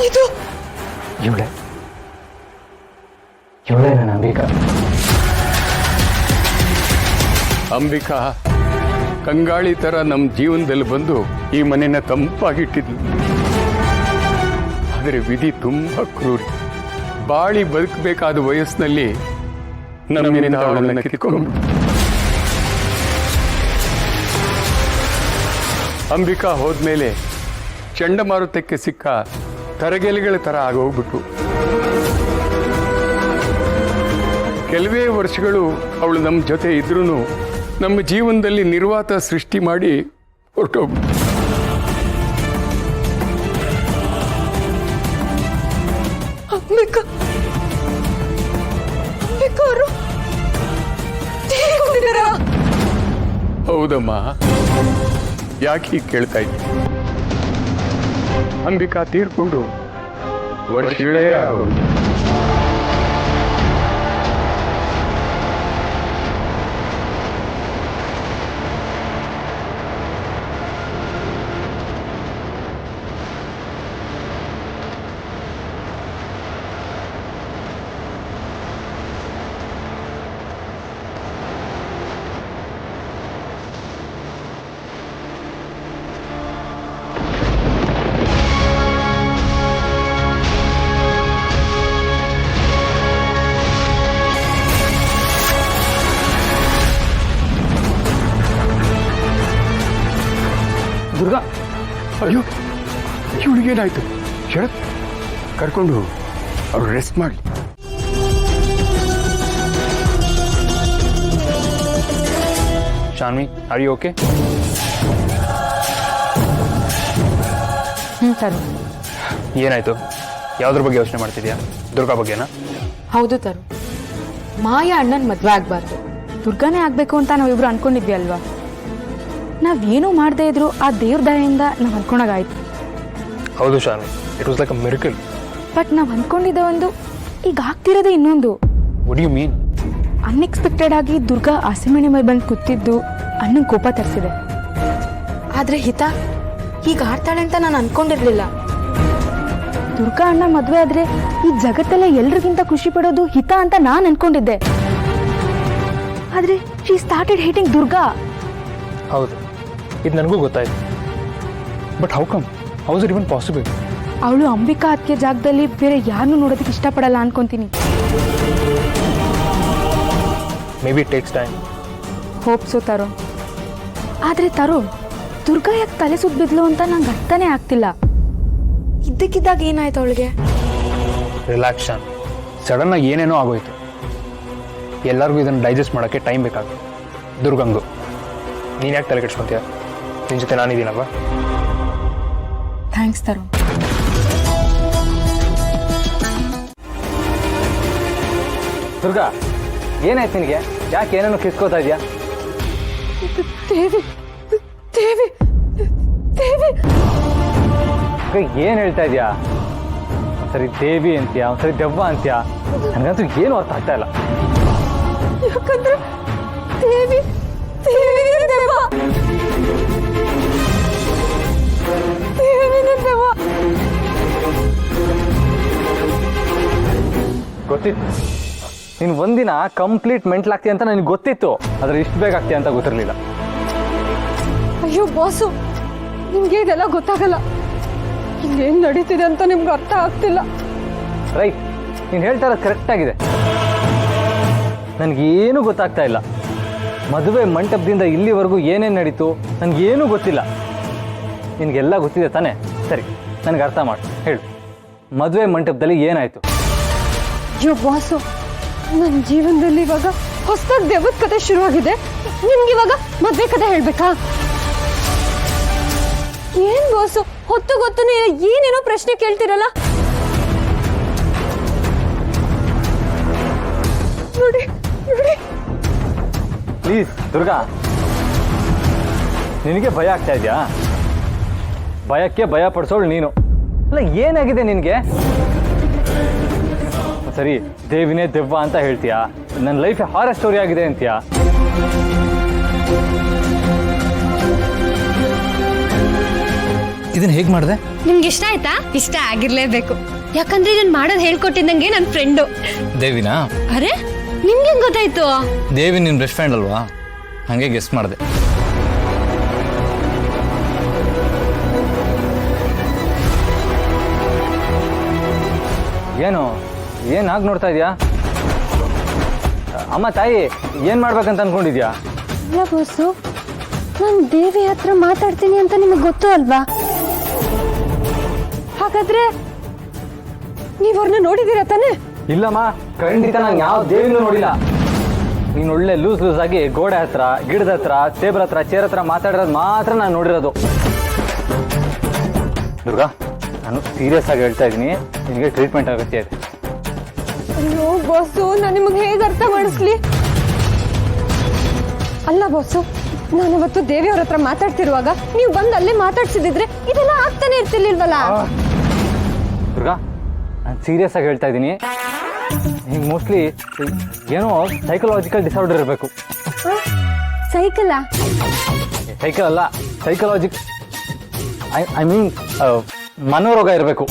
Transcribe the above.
ಇದು ಇವಳೆ ನನ್ನ ಅಂಬಿಕಾ. ಅಂಬಿಕಾ ಕಂಗಾಳಿ ತರ ನಮ್ಮ ಜೀವನದಲ್ಲಿ ಬಂದು ಈ ಮನೆನ ತಂಪಾಗಿಟ್ಟಿದ್ಲು. ಆದರೆ ವಿಧಿ ತುಂಬಾ ಕ್ರೂರಿ. ಬಾಳಿ ಬದುಕಬೇಕಾದ ವಯಸ್ಸಿನಲ್ಲಿ ನಮ್ಮಿಂದ ಅವಳನ್ನ ಕಿತ್ಕೊಂಡು. ಅಂಬಿಕಾ ಹೋದ್ಮೇಲೆ ಚಂಡಮಾರುತಕ್ಕೆ ಸಿಕ್ಕ ತರಗೆಲೆಗಳ ತರ ಆಗೋಗ್ಬಿಟ್ಟು ಕೆಲವೇ ವರ್ಷಗಳು ಅವಳು ನಮ್ಮ ಜೊತೆ ಇದ್ರೂ ನಮ್ಮ ಜೀವನದಲ್ಲಿ ನಿರ್ವಾತ ಸೃಷ್ಟಿ ಮಾಡಿ ಹೊರಟೋಗ್ಬಿಟ್ಟು. ಅಂಬಿಕಾ ಅವರು ತೀರಿಕೊಂಡಿದ್ದಾರಾ? ಹೌದಮ್ಮ, ಯಾಕೆ ಹೀಗೆ ಕೇಳ್ತಾ ಇದ್ದೆ? ಅಂಬಿಕಾ ತೀರ್ಕೊಂಡು ವರ್ಷಗಳೇ ಆಗೋದು. ದುರ್ಗಾ, ಅಯ್ಯೋ, ಇವಳಿಗೇನಾಯ್ತು? ಶರತ್, ಕರ್ಕೊಂಡು ಅವ್ರು ರೆಸ್ಟ್ ಮಾಡಲಿ. Shanvi, are you okay? ತರು. ಏನಾಯ್ತು? ಯಾವುದ್ರ ಬಗ್ಗೆ ಯೋಚನೆ ಮಾಡ್ತಿದ್ಯಾ? ದುರ್ಗಾ ಬಗ್ಗೆನಾ? ಹೌದು ತರು, ಮಾಯಾ ಅಣ್ಣನ್ ಮದ್ವೆ ಆಗ್ಬಾರ್ದು, ದುರ್ಗಾನೇ ಆಗ್ಬೇಕು ಅಂತ ನಾವಿಬ್ರು ಅನ್ಕೊಂಡಿದ್ವಿ ಅಲ್ವಾ? ನಾವೇನೂ ಮಾಡದೇ ಇದ್ರು ಆ ದೇವ್ರ ದಯೆಯಿಂದ ನಾವು ಅನ್ಕೊಂಡಾಗಾಯ್ತು. ಹೌದು Shanvi, it was like a miracle. But ನಾವು ಅನ್ಕೊಂಡಿದ್ದ ಒಂದು, ಈಗ ಆಗ್ತಿರೋದೇ ಇನ್ನೊಂದು. What you mean? ಅನ್ಎಕ್ಸ್ಪೆಕ್ಟೆಡ್ ಆಗಿ ದುರ್ಗಾ ಹಸಿಮಣೆ ಮೇಲೆ ಬಂದು ಕೂತಿದ್ದು ಅಣ್ಣನ ಕೋಪ ತರಿಸಿದೆ. ಆದ್ರೆ ಹಿತ ಈಗ ಆಡ್ತಾಳೆ ಅಂತ ನಾನು ಅನ್ಕೊಂಡಿರ್ಲಿಲ್ಲ. ದುರ್ಗಾ ಅಣ್ಣ ಮದ್ವೆ ಆದ್ರೆ ಈ ಜಗತ್ತಲ್ಲೇ ಎಲ್ರಿಗಿಂತ ಖುಷಿ ಪಡೋದು ಹಿತ ಅಂತ ನಾನು ಅನ್ಕೊಂಡಿದ್ದೆ. ಆದ್ರೆ ಶಿ ಸ್ಟಾರ್ಟೆಡ್ ಹೇಟಿಂಗ್ ದುರ್ಗಾ. ಹೌದು, ಇದು ನನಗೂ ಗೊತ್ತಾಯ್ತು. But how come? How is it even possible? ಅವಳು ಅಂಬಿಕಾ ಅತ್ತಿಗೆ ಜಾಗದಲ್ಲಿ ಬೇರೆ ಯಾರನ್ನೂ ನೋಡೋದಕ್ಕೆ ಇಷ್ಟಪಡಲ್ಲ ಅನ್ಕೊಂತೀನಿ. Maybe it takes time. Hope so Tarun. ಆದ್ರೆ ತರುಣ್, ದುರ್ಗಾ ಯಾಕೆ ತಲೆ ಸುತ್ತ ಬಿದ್ಲು ಅಂತ ನಂಗೆ ಅರ್ಥನೇ ಆಗ್ತಿಲ್ಲ. ಇದ್ದಕ್ಕಿದ್ದಾಗ ಏನಾಯ್ತು ಅವಳಿಗೆ? ರಿಲ್ಯಾಕ್ಸನ್. ಸಡನ್ ಆಗಿ ಏನೇನೋ ಆಗೋಯ್ತು. ಎಲ್ಲರಿಗೂ ಇದನ್ನು ಡೈಜೆಸ್ಟ್ ಮಾಡೋಕ್ಕೆ ಟೈಮ್ ಬೇಕಾಗುತ್ತೆ. ದುರ್ಗಂಗು, ನೀನು ಯಾಕೆ ತಲೆ ಕೆಡ್ಸ್ಕೊತೀಯ? ನಿನ್ನ ಜೊತೆ ನಾನಿದ್ದೀನಲ್ವಾ? ಥ್ಯಾಂಕ್ಸ್ ತರುಣ್. ದುರ್ಗಾ, ಏನಾಯ್ತು ನಿನಗೆ? ಯಾಕೆ ಏನೇನೋ ಕಿಸ್ಕೋತಾ ಇದೆಯಾ? ದೇವಿ ದೇವಿ ದೇವಿ ಏನು ಹೇಳ್ತಾ ಇದೆಯಾ? ಒಂದ್ಸರಿ ದೇವಿ ಅಂತೀಯ, ಒಂದ್ಸರಿ ದೆವ್ವ ಅಂತೀಯ. ನನಗಂತೂ ಏನು ಅರ್ಥ ಆಗ್ತಾ ಇಲ್ಲ. ಯಾಕಂದ್ರೆ ದೇವಿ ದೇವಿನೇ ದೆವ್ವ. ದೇವಿನೇ ದೆವ್ವ. ಗೊತ್ತಿತ್ತು ನೀನು ಒಂದಿನ ಕಂಪ್ಲೀಟ್ ಮೆಂಟಲ್ ಆಗ್ತೀಯ ಅಂತ ನನಗೆ ಗೊತ್ತಿತ್ತು. ಆದರೆ ಇಷ್ಟು ಬೇಗ ಆಗ್ತೀಯ ಅಂತ ಗೊತ್ತಿರಲಿಲ್ಲ. ಅಯ್ಯೋ ಬಾಸು, ನಿಮ್ಗೆ ಇದೆಲ್ಲ ಗೊತ್ತಾಗಲ್ಲ. ಇಲ್ಲೇನು ನಡೀತಿದೆ ಅಂತ ನಿಮ್ಗೆ ಅರ್ಥ ಆಗ್ತಿಲ್ಲ. ರೈಟ್, ನೀನು ಹೇಳ್ತಾ ಇರೋದು ಕರೆಕ್ಟಾಗಿದೆ. ನನಗೇನು ಗೊತ್ತಾಗ್ತಾ ಇಲ್ಲ. ಮದುವೆ ಮಂಟಪದಿಂದ ಇಲ್ಲಿವರೆಗೂ ಏನೇನು ನಡೀತು ನನಗೇನೂ ಗೊತ್ತಿಲ್ಲ. ನಿನಗೆಲ್ಲ ಗೊತ್ತಿದೆ ತಾನೇ? ಸರಿ, ನನಗೆ ಅರ್ಥ ಮಾಡು, ಹೇಳು. ಮದುವೆ ಮಂಟಪದಲ್ಲಿ ಏನಾಯಿತು? ಅಯ್ಯೋ ಬಾಸು, ನನ್ನ ಜೀವನದಲ್ಲಿ ಇವಾಗ ಹೊಸದಾಗಿ ದೆವ್ವದ ಕತೆ ಶುರುವಾಗಿದೆ. ನಿಮ್ಗೆ ಇವಾಗ ಮದ್ವೆ ಕತೆ ಹೇಳ್ಬೇಕಾ? ಏನ್ ಬಾಸು, ಹೊತ್ತು ಗೊತ್ತು ಏನೇನೋ ಪ್ರಶ್ನೆ ಕೇಳ್ತಿರಲ್ಲ. ನೋಡಿ ನೋಡಿ. ಪ್ಲೀಸ್ ದುರ್ಗಾ, ನಿನಗೆ ಭಯ ಆಗ್ತಾ ಇದೆಯಾ? ಭಯಕ್ಕೆ ಭಯ ಪಡಿಸೋಳು ನೀನು. ಅಲ್ಲ, ಏನಾಗಿದೆ ನಿನಗೆ? ಸರಿ, ದೇವಿನೇ ದೆವ್ವ ಅಂತ ಹೇಳ್ತೀಯಾ? ನನ್ನ ಲೈಫ್ ಹಾರರ್ ಸ್ಟೋರಿ ಆಗಿದೆ ಅಂತೀಯಾ? ಇದನ್ನ ಹೇಗೆ ಮಾಡಿದೆ? ನಿಮ್ಗೆ ಇಷ್ಟ ಆಯ್ತಾ? ಇಷ್ಟ ಆಗಿರ್ಲೇಬೇಕು, ಯಾಕಂದ್ರೆ ಇದನ್ನ ಮಾಡೋದು ಹೇಳ್ಕೊಟ್ಟಿದ್ದಂಗೆ ನನ್ನ ಫ್ರೆಂಡು. ದೇವಿನಾ? ಅರೆ ನಿಮ್ಗೆ ಹೆಂಗ್ ಗೊತ್ತಾಯ್ತು? ದೇವಿ ನಿನ್ನ ಬೆಸ್ಟ್ ಫ್ರೆಂಡ್ ಅಲ್ವಾ, ಹಾಗೆ ಗೆಸ್ ಮಾಡಿದೆ. ಏನು ಹಾಗೆ ನೋಡ್ತಾ ಇದೀಯಾ? ಅಮ್ಮ ತಾಯಿ, ಏನ್ ಮಾಡ್ಬೇಕಂತ ಅನ್ಕೊಂಡಿದ್ಯಾ? ಇಲ್ಲ ಬೋಸು, ನಾನು ದೇವಿ ಹತ್ರ ಮಾತಾಡ್ತೀನಿ ಅಂತ ನಿಮಗೆ ಗೊತ್ತು ಅಲ್ವಾ? ಹಾಗಾದ್ರೆ ನೀವು ಅವ್ರನ್ನ ನೋಡಿದೀರ ತಾನೆ? ಇಲ್ಲಮ್ಮ, ಖಂಡಿತ ನಾನು ಯಾವ ದೇವಿನೂ ನೋಡಿಲ್ಲ. ನೀನು ಒಳ್ಳೆ ಲೂಸ್ ಆಗಿ ಗೋಡೆ ಹತ್ರ, ಗಿಡದ ಹತ್ರ, ಟೇಬಲ್ ಹತ್ರ, ಚೇರ್ ಹತ್ರ ಮಾತಾಡಿರೋದು ಮಾತ್ರ ನಾನು ನೋಡಿರೋದು. ದುರ್ಗಾ, ನಾನು ಸೀರಿಯಸ್ ಆಗಿ ಹೇಳ್ತಾ ಇದ್ದೀನಿ, ನಿನಗೆ ಟ್ರೀಟ್ಮೆಂಟ್ ಅಗತ್ಯ ಇದೆ. ಅಯ್ಯೋ ಬಾಸು, ನಾನು ನಿಮಗೆ ಹೇಗೆ ಅರ್ಥ ಮಾಡಿಸ್ಲಿ? ಅಲ್ಲ ಬಾಸು, ನಾನು ಇವತ್ತು ದೇವಿಯವ್ರ ಹತ್ರ ಮಾತಾಡ್ತಿರುವಾಗ ನೀವು ಬಂದು ಅಲ್ಲೇ ಮಾತಾಡ್ಸಿದಿದ್ರೆ ಇದೆಲ್ಲ ಆಗ್ತಾನೆ ಇರ್ತಿರ್ಲಿಲ್ವಲ್ಲ? ದುರ್ಗಾ, ನಾನು ಸೀರಿಯಸ್ ಆಗಿ ಹೇಳ್ತಾ ಇದ್ದೀನಿ, ನಿಂಗೆ ಮೋಸ್ಟ್ಲಿ ಏನೋ ಸೈಕಲಾಜಿಕಲ್ ಡಿಸಾರ್ಡರ್ ಇರಬೇಕು. ಸೈಕಲಾ? ಸೈಕಲ್ ಅಲ್ಲ, ಸೈಕಲಾಜಿಕ್, ಐ ಮೀನ್ ಮನೋರೋಗ ಇರಬೇಕು.